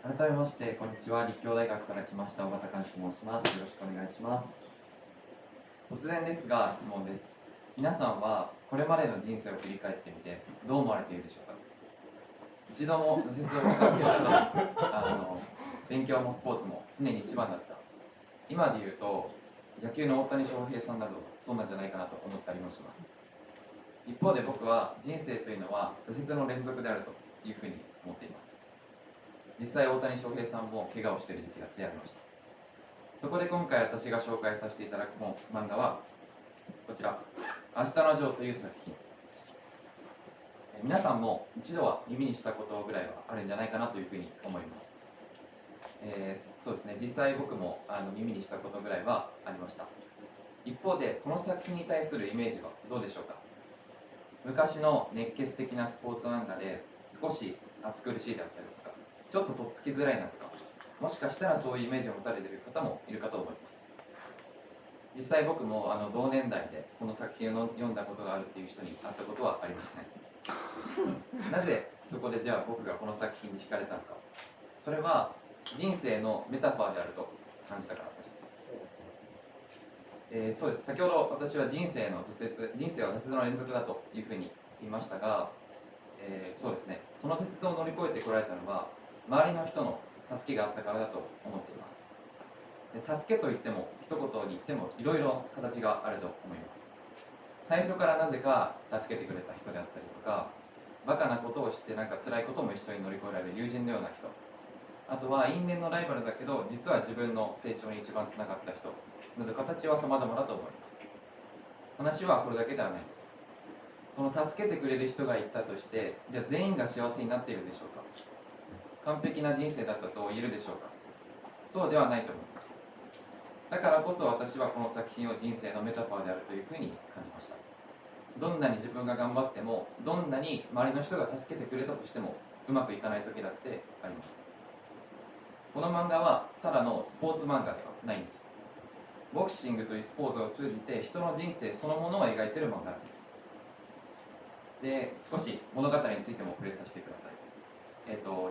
改めまして、こんにちは。立教大学から来ました小畑寛と申します。よろしくお願いします。突然ですが、質問です。皆さんはこれまでの人生を振り返ってみて、どう思われているでしょうか。一度も挫折をしたわけではない。勉強もスポーツも常に一番だった。今で言うと、野球の大谷翔平さんなど、そうなんじゃないかなと思ったりもします。一方で僕は人生というのは挫折の連続であるというふうに思っています。実際大谷翔平さんも怪我をしている時期だってありました。そこで今回私が紹介させていただく漫画はこちら、明日のジョーという作品。皆さんも一度は耳にしたことぐらいはあるんじゃないかなというふうに思います。そうですね、実際僕も耳にしたことぐらいはありました。一方でこの作品に対するイメージはどうでしょうか。昔の熱血的なスポーツ漫画で少し暑苦しいであったりとか、ちょっととっつきづらいなとか、もしかしたらそういうイメージを持たれている方もいるかと思います。実際僕も同年代でこの作品を読んだことがあるっていう人に会ったことはありません。なぜそこでじゃあ僕がこの作品に惹かれたのか。それは人生のメタファーであると感じたからです。そうです。先ほど私は人生は挫折の連続だというふうに言いましたが、そうですね、その挫折を乗り越えてこられたのは周りの人の助けがあったからだと思っています。助けといっても一言に言ってもいろいろ形があると思います。最初からなぜか助けてくれた人であったりとか、バカなことをしてなんか辛いことも一緒に乗り越えられる友人のような人、あとは因縁のライバルだけど実は自分の成長に一番つながった人など、形は様々だと思います。話はこれだけではないです。その助けてくれる人がいたとして、じゃあ全員が幸せになっているでしょうか。完璧な人生だったと言えるでしょうか。そうではないと思います。だからこそ私はこの作品を人生のメタファーであるというふうに感じました。どんなに自分が頑張っても、どんなに周りの人が助けてくれたとしてもうまくいかない時だってあります。この漫画はただのスポーツ漫画ではないんです。ボクシングというスポーツを通じて人の人生そのものを描いている漫画なんです。で、少し物語についても触れさせてください。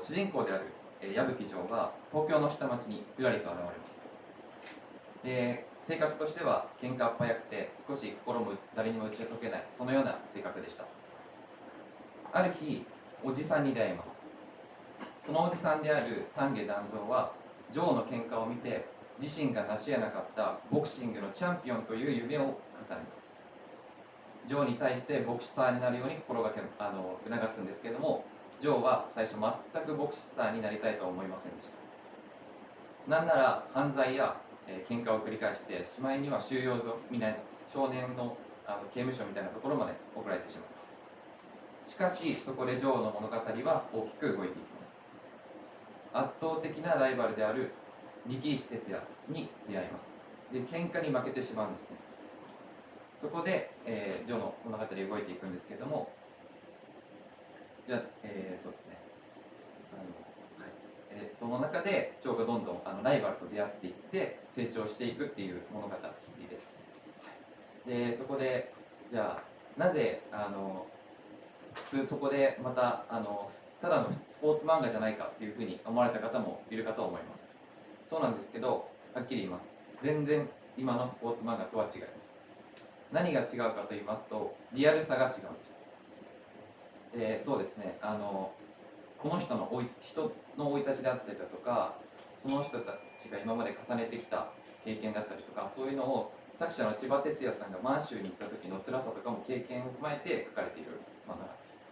主人公である矢吹城は東京の下町にゆらりと現れます。で、性格としては喧嘩っ早くて少し心も誰にも打ち解けない、そのような性格でした。ある日、おじさんに出会います。そのおじさんである丹下段蔵は城の喧嘩を見て自身が成し得なかったボクシングのチャンピオンという夢を重ねます。ジョーに対してボクサーになるように心がけ促すんですけれども、ジョーは最初全くボクサーになりたいとは思いませんでした。なんなら犯罪や、喧嘩を繰り返してしまいには収容所みたいな少年の、刑務所みたいなところまで送られてしまいます。しかしそこでジョーの物語は大きく動いていきます。圧倒的なライバルである力石哲也に出会います。で、喧嘩に負けてしまうんですね。そこで、ジョーの物語動いていくんですけれども、じゃあ、そうですね、その中でジョーがどんどんライバルと出会っていって成長していくっていう物語です。で、そこでじゃあなぜそこでまたただのスポーツ漫画じゃないかっていうふうに思われた方もいるかと思います。そうなんですけど、はっきり言います。全然今のスポーツ漫画とは違います。何が違うかと言いますと、リアルさが違うんです。そうですね、この人の生い立ちであったりだとか、その人たちが今まで重ねてきた経験だったりとか、そういうのを作者の千葉哲也さんが満州に行った時の辛さとかも経験を踏まえて書かれている漫画なんです。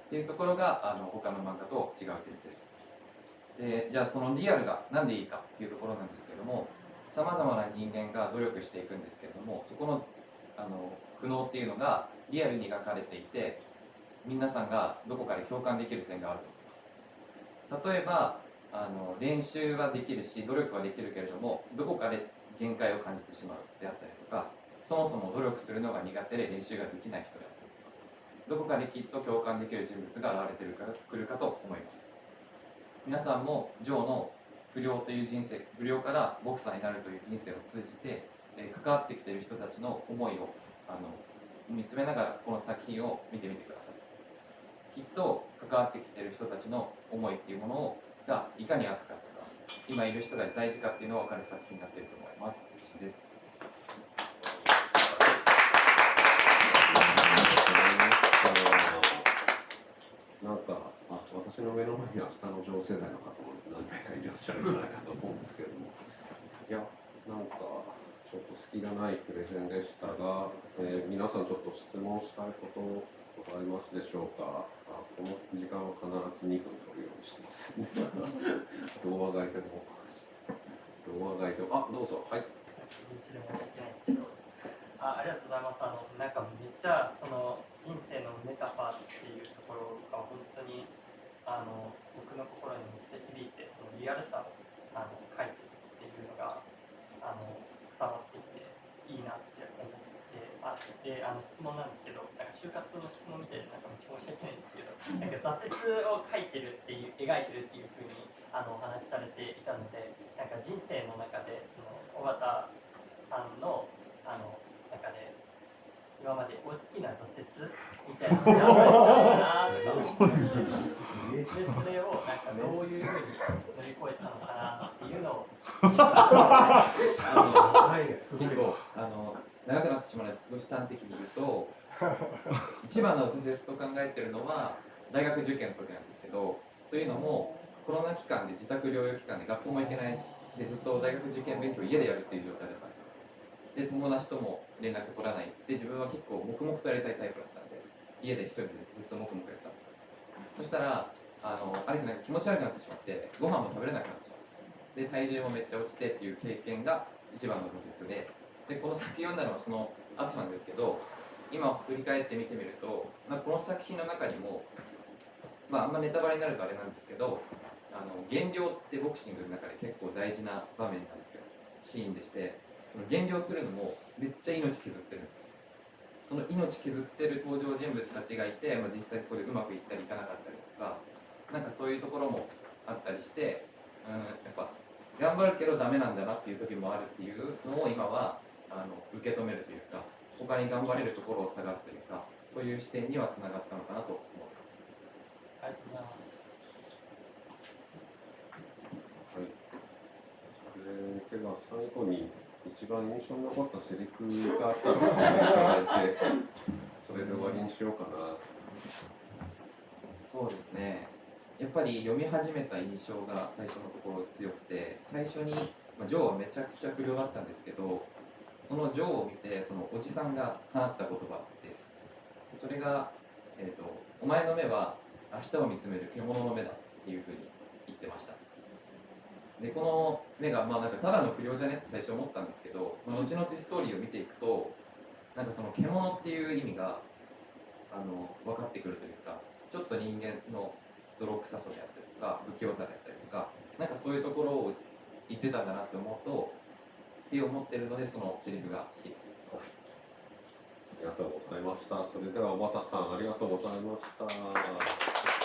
っていうところが他の漫画と違う点です。で、じゃあそのリアルが何でいいかっていうところなんですけれども、さまざまな人間が努力していくんですけれども、そこの苦悩っていうのがリアルに描かれていて、皆さんがどこかで共感できる点があると思います。例えば練習はできるし努力はできるけれども、どこかで限界を感じてしまうであったりとか、そもそも努力するのが苦手で練習ができない人であったりとか、どこかできっと共感できる人物が現れてくるかと思います。皆さんもジョーの不良からボクサーになるという人生を通じて、関わってきている人たちの思いを見つめながらこの作品を見てみてください。きっと関わってきている人たちの思いっていうものをがいかに熱かったか、今いる人が大事かっていうのが分かる作品になっていると思います。以上です。なんか私の目の前には下の同世代の方も何名かいらっしゃるんじゃないかと思うんですけれども、いや、なんかちょっと隙がないプレゼンでしたが、皆さんちょっと質問したいことございますでしょうか。この時間は必ず2分取るようにしてますね。動画外でも、どうぞ、はい。一で申し訳ないですけど、ありがとうございます。なんかめっちゃその人生のメタファーっていうところが本当に僕の心にめっちゃ響いて、そのリアルさを書いてるっていうのが伝わってきていいなって思ってで質問なんですけど、なんか就活の質問みたいでなんかめっちゃ申し訳ないんですけど、なんか挫折を書いてるっていう描いてるっていう風にお話しされていたので、なんか人生の中でその尾形さんの中で今まで大きな挫折みたいなのがあったなと思ってでそれをなんかどういうふうに乗り越えたのかなっていうのを結構長くなってしまうので少し端的に言うと一番の挫折と考えているのは大学受験の時なんですけど、というのもコロナ期間で自宅療養期間で学校も行けないでずっと大学受験勉強を家でやるっていう状態だったんですよ。で友達とも連絡取らないで、自分は結構黙々とやりたいタイプだったんで家で一人でずっと黙々やってたんですよ。そしたらある日なんか気持ち悪くなってしまってご飯も食べれなくなってしまうんです。で体重もめっちゃ落ちてっていう経験が一番の挫折で、この作品を読んだのはその後なんですけど、今振り返って見てみると、この作品の中にも、あんまネタバレになるとあれなんですけど、減量ってボクシングの中で結構大事な場面なんですよ、シーンでして、その減量するのもめっちゃ命削ってるんですよ。その命削ってる登場人物たちがいて、実際ここでうまくいったりいかなかったりとか、なんかそういうところもあったりして、やっぱ頑張るけどダメなんだなっていう時もあるっていうのを今は受け止めるというか、他に頑張れるところを探すというか、そういう視点にはつながったのかなと思います。ありがとうございます。はい。では最後に一番印象に残ったセリフがあったら教えていただいて、それで終わりにしようかな。そうですね。やっぱり読み始めた印象が最初のところ強くて、最初に、ジョーはめちゃくちゃ不良だったんですけど、そのジョーを見てそのおじさんが放った言葉です。それが、お前の目は明日を見つめる獣の目だっていうふうに言ってました。でこの目がなんかただの不良じゃねって最初思ったんですけど、後々ストーリーを見ていくと、なんかその獣っていう意味が分かってくるというか、ちょっと人間の泥臭さであったりとか不器用さであったりとか、なんかそういうところを言ってたんだなって思うとって思ってるので、そのセリフが好きです。ありがとうございました。それでは小畑さん、ありがとうございました。